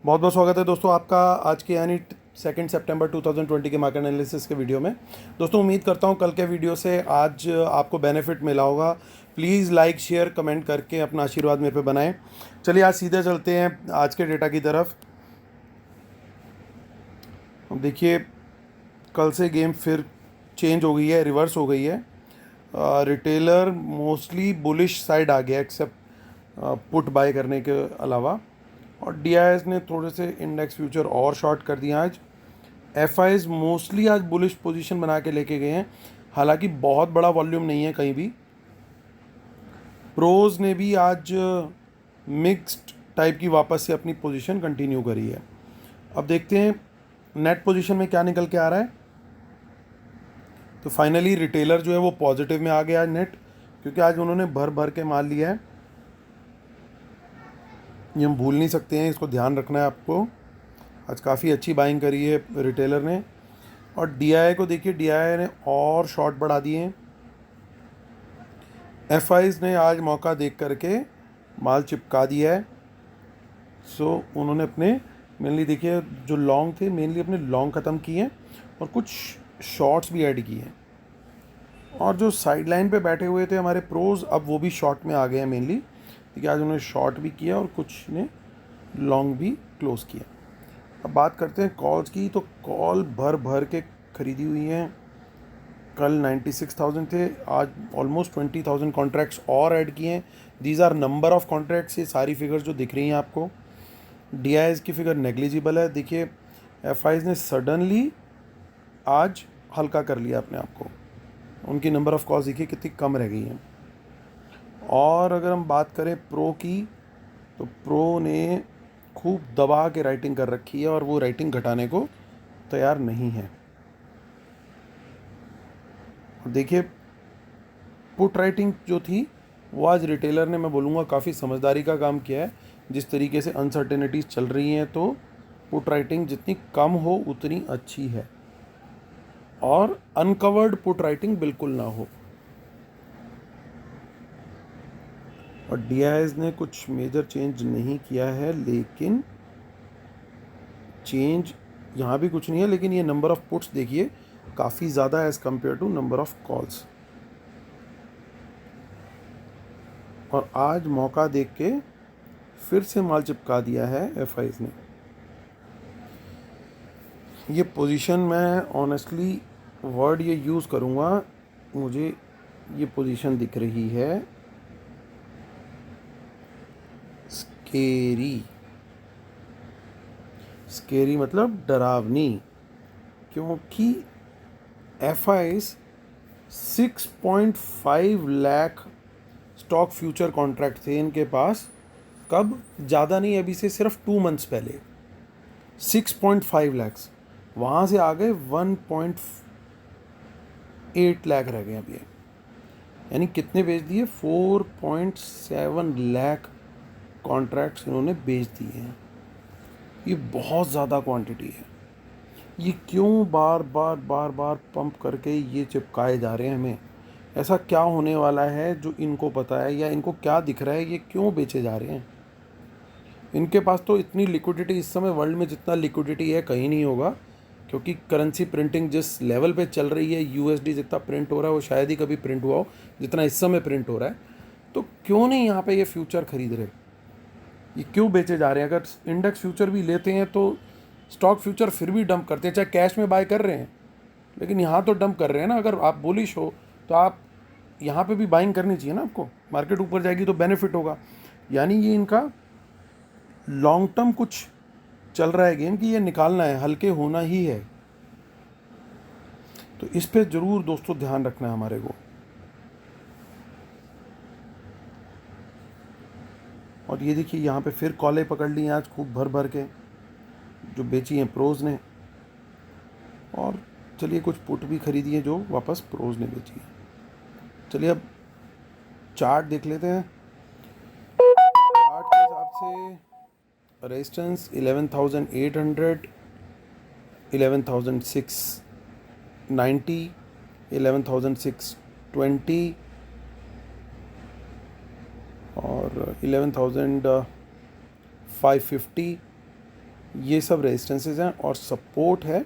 बहुत बहुत स्वागत है दोस्तों आपका आज के यानी 2 सितंबर 2020 के मार्केट एनालिसिस के वीडियो में। दोस्तों उम्मीद करता हूँ कल के वीडियो से आज आपको बेनिफिट मिला होगा। प्लीज़ लाइक शेयर कमेंट करके अपना आशीर्वाद मेरे पे बनाएं। चलिए आज सीधे चलते हैं आज के डेटा की तरफ। अब देखिए कल से गेम फिर चेंज हो गई है, रिवर्स हो गई है। रिटेलर मोस्टली बुलिश साइड आ गया एक्सेप्ट पुट बाय करने के अलावा, और डीआईएस ने थोड़े से इंडेक्स फ्यूचर और शॉर्ट कर दिया आज। एफआईज मोस्टली आज बुलिश पोजीशन बना के लेके गए हैं, हालांकि बहुत बड़ा वॉल्यूम नहीं है कहीं भी। प्रोज ने भी आज मिक्स्ड टाइप की वापस से अपनी पोजीशन कंटिन्यू करी है। अब देखते हैं नेट पोजीशन में क्या निकल के आ रहा है। तो फाइनली रिटेलर जो है वो पॉजिटिव में आ गया आज नेट, क्योंकि आज उन्होंने भर भर के माल लिया है। ये हम भूल नहीं सकते हैं, इसको ध्यान रखना है आपको। आज काफ़ी अच्छी बाइंग करी है रिटेलर ने। और डीआई को देखिए, डीआई ने और शॉर्ट बढ़ा दिए हैं। एफआईज ने आज मौका देख करके माल चिपका दिया है। सो उन्होंने अपने मेनली देखिए जो लॉन्ग थे मेनली अपने लॉन्ग ख़त्म किए हैं और कुछ शॉर्ट्स भी ऐड किए हैं। और जो साइड लाइन पे बैठे हुए थे हमारे प्रोज, अब वो भी शॉर्ट में आ गए हैं मेनली। देखिए आज उन्होंने शॉर्ट भी किया और कुछ ने लॉन्ग भी क्लोज किया। अब बात करते हैं कॉल्स की। तो कॉल भर भर के खरीदी हुई हैं। कल 96,000 थे, आज ऑलमोस्ट 20,000 कॉन्ट्रैक्ट्स और ऐड किए हैं। These are number of contracts. ये सारी फिगर्स जो दिख रही हैं आपको, डीआईएस की फिगर नेग्लिजिबल है। देखिए एफआईज ने सडनली आज हल्का कर लिया अपने आप को। उनकी नंबर ऑफ कॉल्स देखिए कितनी कम रह गई हैं। और अगर हम बात करें प्रो की, तो प्रो ने खूब दबा के राइटिंग कर रखी है और वो राइटिंग घटाने को तैयार नहीं है। देखिए पुट राइटिंग जो थी वो आज रिटेलर ने, मैं बोलूँगा, काफ़ी समझदारी का काम किया है। जिस तरीके से अनसर्टेनिटीज़ चल रही हैं, तो पुट राइटिंग जितनी कम हो उतनी अच्छी है, और अनकवर्ड पुट राइटिंग बिल्कुल ना हो। और डीआईएस ने कुछ मेजर चेंज नहीं किया है, लेकिन चेंज यहाँ भी कुछ नहीं है। लेकिन ये नंबर ऑफ पुट्स देखिए काफ़ी ज़्यादा as compare to number of calls. और आज मौका देख के फिर से माल चिपका दिया है एफआईज ने। ये पोजीशन मैं ऑनेस्टली वर्ड ये यूज़ करूँगा, मुझे ये पोजीशन दिख रही है स्केरी। स्केरी मतलब डरावनी, क्योंकि FIIs 6.5 lakh stock future contract थे इनके पास। कब? ज़्यादा नहीं, अभी से सिर्फ 2 मंथ्स पहले 6.5 लैक्स, वहाँ से आ गए 1.8 लाख रह गए अभी। यानी कितने बेच दिए? 4.7 लाख कॉन्ट्रैक्ट्स इन्होंने बेच दिए हैं। ये बहुत ज़्यादा क्वांटिटी है। ये क्यों बार बार बार बार पंप करके ये चिपकाए जा रहे हैं हमें? ऐसा क्या होने वाला है जो इनको पता है, या इनको क्या दिख रहा है? ये क्यों बेचे जा रहे हैं? इनके पास तो इतनी लिक्विडिटी इस समय वर्ल्ड में जितना लिक्विडिटी है कहीं नहीं होगा, क्योंकि करेंसी प्रिंटिंग जिस लेवल पे चल रही है, यूएसडी जितना प्रिंट हो रहा है वो शायद ही कभी प्रिंट हुआ हो जितना इस समय प्रिंट हो रहा है। तो क्यों नहीं यहाँ पे ये फ्यूचर खरीद रहे? ये क्यों बेचे जा रहे हैं? अगर इंडेक्स फ्यूचर भी लेते हैं तो स्टॉक फ्यूचर फिर भी डंप करते हैं, चाहे कैश में बाय कर रहे हैं, लेकिन यहाँ तो डंप कर रहे हैं ना। अगर आप बुलिश हो तो आप यहाँ पे भी बाइंग करनी चाहिए ना आपको। मार्केट ऊपर जाएगी तो बेनिफिट होगा। यानी ये इनका लॉन्ग टर्म कुछ चल रहा है गेम कि ये निकालना है, हल्के होना ही है। तो इस पे ज़रूर दोस्तों ध्यान रखना है हमारे को। और ये देखिए यहाँ पे फिर कॉलें पकड़ ली आज खूब भर भर के, जो बेची हैं प्रोज ने। और चलिए कुछ पुट भी खरीदी है जो वापस प्रोज ने बेची है। चलिए अब चार्ट देख लेते हैं। चार्ट के हिसाब से रेजिस्टेंस 11,800, 11,690, 11,620 और 11,550 ये सब रेजिस्टेंसेज हैं और सपोर्ट है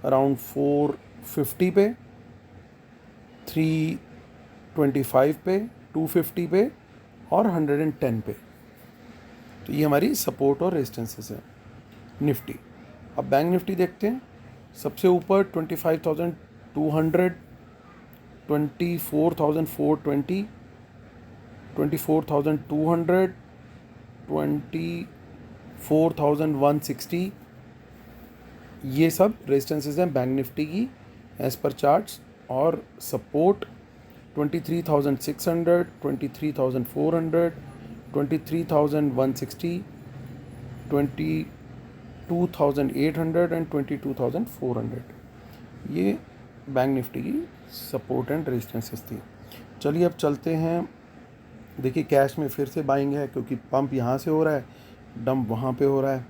अराउंड 450 पे, 325 पे, 250 पे और 110 पे। तो ये हमारी सपोर्ट और रेजिस्टेंसेज हैं निफ्टी। अब बैंक निफ्टी देखते हैं। सबसे ऊपर 25,200, 24,420, 24,200, 24,160, ये सब रेजिस्टेंसेज हैं बैंक निफ्टी की एज पर चार्ट्स। और सपोर्ट 23,600, 23,400, 23,160, 22,800 एंड 22,400, ये बैंक निफ्टी की सपोर्ट एंड रेजिस्टेंसेस थी। चलिए अब चलते हैं। देखिए कैश में फिर से बाइंग है क्योंकि पंप यहाँ से हो रहा है, डंप वहाँ पे हो रहा है।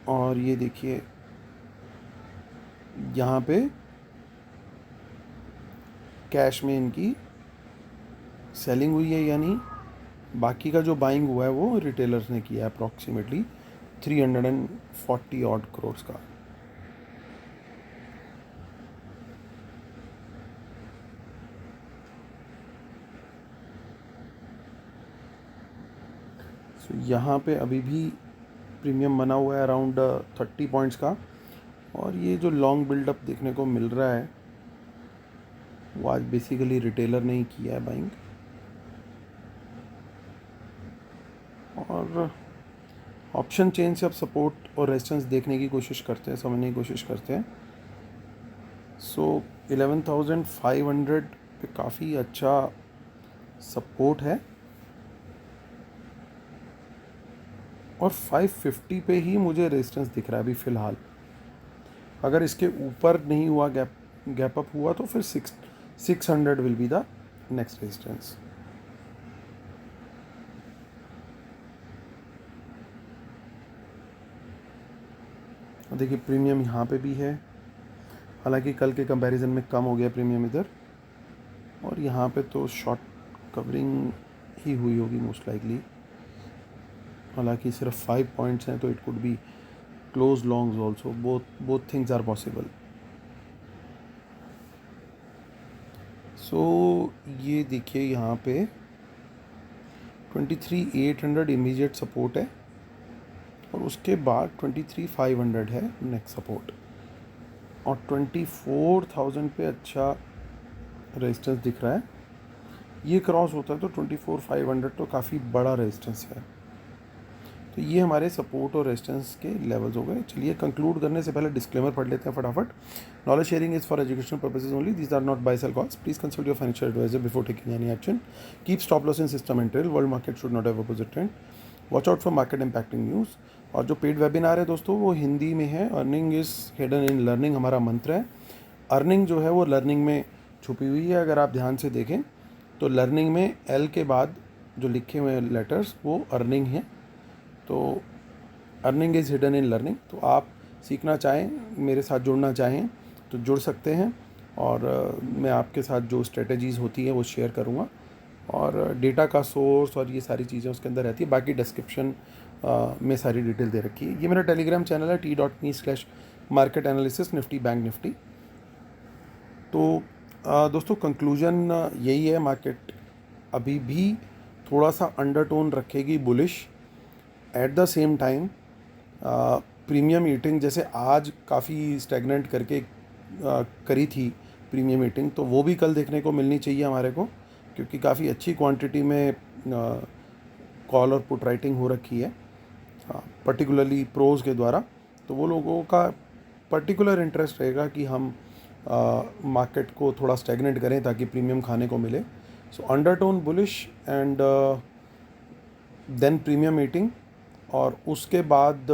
और ये देखिए यहाँ पे कैश में इनकी सेलिंग हुई है, यानी बाकी का जो बाइंग हुआ है वो रिटेलर्स ने किया है अप्रॉक्सीमेटली 340 ऑड करोड़ का। सो यहाँ पे अभी भी प्रीमियम बना हुआ है अराउंड 30 पॉइंट्स का। और ये जो लॉन्ग बिल्डअप देखने को मिल रहा है वो आज बेसिकली रिटेलर ने ही किया है बाइंग। और ऑप्शन चेन से अब सपोर्ट और रेजिस्टेंस देखने की कोशिश करते हैं, समझने की कोशिश करते हैं। सो 11,500 पे काफ़ी अच्छा सपोर्ट है और 550 पे ही मुझे रेजिस्टेंस दिख रहा है अभी फ़िलहाल। अगर इसके ऊपर नहीं हुआ, गैप अप हुआ, तो फिर 600 will be the next resistance. देखिए प्रीमियम यहाँ पे भी है, हालांकि कल के कंपैरिजन में कम हो गया प्रीमियम इधर। और यहाँ पे तो शॉर्ट कवरिंग ही हुई होगी मोस्ट लाइकली, हालांकि सिर्फ 5 पॉइंट्स हैं तो it could be close longs also, both things are possible. So ये देखिए यहाँ पे 23,800 इमीडिएट सपोर्ट है और उसके बाद 23,500 है नेक्स्ट सपोर्ट। और 24,000 पे अच्छा रेजिस्टेंस दिख रहा है। ये क्रॉस होता है तो 24,500 तो काफ़ी बड़ा रेजिस्टेंस है। तो ये हमारे सपोर्ट और रेजिस्टेंस के लेवल्स हो गए। चलिए कंक्लूड करने से पहले डिस्क्लेमर पढ़ लेते हैं फटाफट। Knowledge sharing is for educational purposes only, these are not buy sell calls, please consult your financial adviser before taking any action, keep stop loss in system and trail, world market should not have opposite trend, watch out for market impacting news. और जो paid webinar है दोस्तों वो हिंदी में है, earning is hidden in learning हमारा मंत्र है। अर्निंग जो है वो लर्निंग में छुपी हुई है। अगर आप ध्यान से देखें तो लर्निंग में एल के बाद जो लिखे हुए लेटर्स वो अर्निंग हैं। तो earning is hidden in learning. तो आप सीखना चाहें, मेरे साथ जुड़ना चाहें तो जुड़ सकते हैं। और मैं आपके साथ जो स्ट्रेटजीज़ होती हैं वो शेयर करूँगा और डेटा का सोर्स और ये सारी चीज़ें उसके अंदर रहती है। बाकी डिस्क्रिप्शन में सारी डिटेल दे रखी है। ये मेरा टेलीग्राम चैनल है t.me/market analysis Nifty bank Nifty. तो दोस्तों कंक्लूजन यही है, मार्केट अभी भी थोड़ा सा अंडरटोन रखेगी bullish. At the same time premium eating जैसे आज काफ़ी स्टैग्नेंट करके करी थी प्रीमियम ईटिंग, तो वो भी कल देखने को मिलनी चाहिए हमारे को, क्योंकि काफ़ी अच्छी क्वांटिटी में कॉल और पुट राइटिंग हो रखी है पर्टिकुलरली प्रोज के द्वारा। तो वो लोगों का पर्टिकुलर इंटरेस्ट रहेगा कि हम मार्केट को थोड़ा स्टैग्नेंट करें ताकि प्रीमियम खाने को मिले। So undertone bullish and then premium eating. और उसके बाद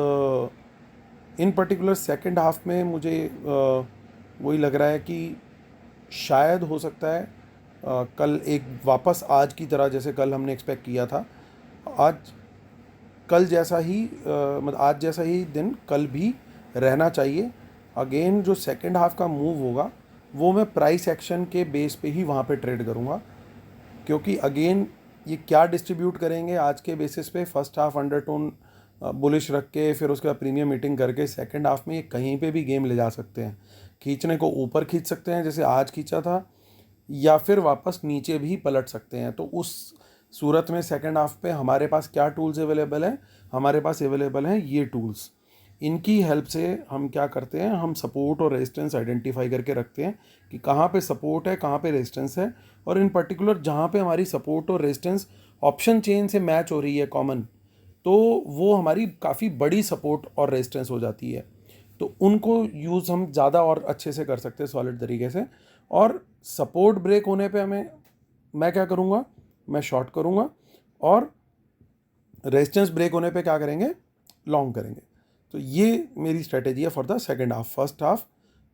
इन पर्टिकुलर सेकंड हाफ में मुझे वही लग रहा है कि शायद हो सकता है कल एक वापस आज की तरह, जैसे कल हमने एक्सपेक्ट किया था, कल जैसा ही मतलब आज जैसा ही दिन कल भी रहना चाहिए। अगेन जो सेकंड हाफ का मूव होगा वो मैं प्राइस एक्शन के बेस पे ही वहाँ पे ट्रेड करूँगा, क्योंकि अगेन ये क्या डिस्ट्रीब्यूट करेंगे आज के बेसिस पे, फर्स्ट हाफ अंडरटोन बुलिश रख के फिर उसके बाद प्रीमियम मीटिंग करके सेकंड हाफ में ये कहीं पे भी गेम ले जा सकते हैं। खींचने को ऊपर खींच सकते हैं जैसे आज खींचा था, या फिर वापस नीचे भी पलट सकते हैं। तो उस सूरत में सेकंड हाफ पे हमारे पास क्या टूल्स अवेलेबल हैं? हमारे पास अवेलेबल हैं ये टूल्स। इनकी हेल्प से हम क्या करते हैं, हम सपोर्ट और रेजिस्टेंस आइडेंटिफाई करके रखते हैं कि कहाँ पे सपोर्ट है, कहाँ पे रेजिस्टेंस है, और इन पर्टिकुलर जहाँ पे हमारी सपोर्ट और रेजिस्टेंस ऑप्शन चेन से मैच हो रही है कॉमन, तो वो हमारी काफ़ी बड़ी सपोर्ट और रेजिस्टेंस हो जाती है। तो उनको यूज़ हम ज़्यादा और अच्छे से कर सकते हैं सॉलिड तरीके से। और सपोर्ट ब्रेक होने पे मैं क्या करूँगा, मैं शॉर्ट करूँगा, और रेजिस्टेंस ब्रेक होने पे क्या करेंगे, लॉन्ग करेंगे। तो ये मेरी स्ट्रेटेजी है for the second half. First half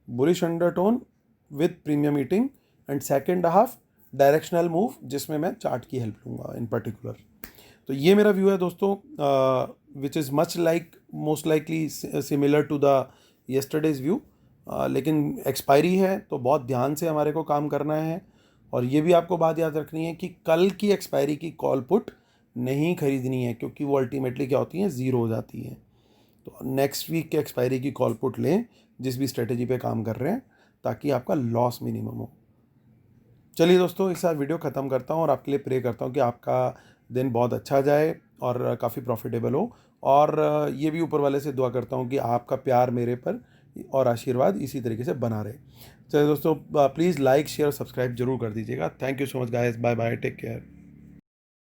bullish undertone with premium eating, and second half directional move जिसमें मैं चार्ट की हेल्प लूँगा इन पर्टिकुलर। तो ये मेरा व्यू है दोस्तों, which is much like most likely similar to the yesterday's view. लेकिन एक्सपायरी है तो बहुत ध्यान से हमारे को काम करना है। और ये भी आपको बात याद रखनी है कि कल की एक्सपायरी की कॉल पुट नहीं खरीदनी है, क्योंकि वो अल्टीमेटली क्या होती है, ज़ीरो हो जाती है। तो नेक्स्ट वीक के एक्सपायरी की कॉल पुट लें जिस भी स्ट्रेटेजी पे काम कर रहे हैं, ताकि आपका लॉस मिनिमम हो। चलिए दोस्तों, इस साथ वीडियो ख़त्म करता हूँ और आपके लिए प्रे करता हूँ कि आपका दिन बहुत अच्छा जाए और काफ़ी प्रॉफिटेबल हो। और ये भी ऊपर वाले से दुआ करता हूँ कि आपका प्यार मेरे पर और आशीर्वाद इसी तरीके से बना रहे। चलिए दोस्तों, प्लीज़ लाइक शेयर सब्सक्राइब जरूर कर दीजिएगा। Thank you so much guys, bye bye, take care.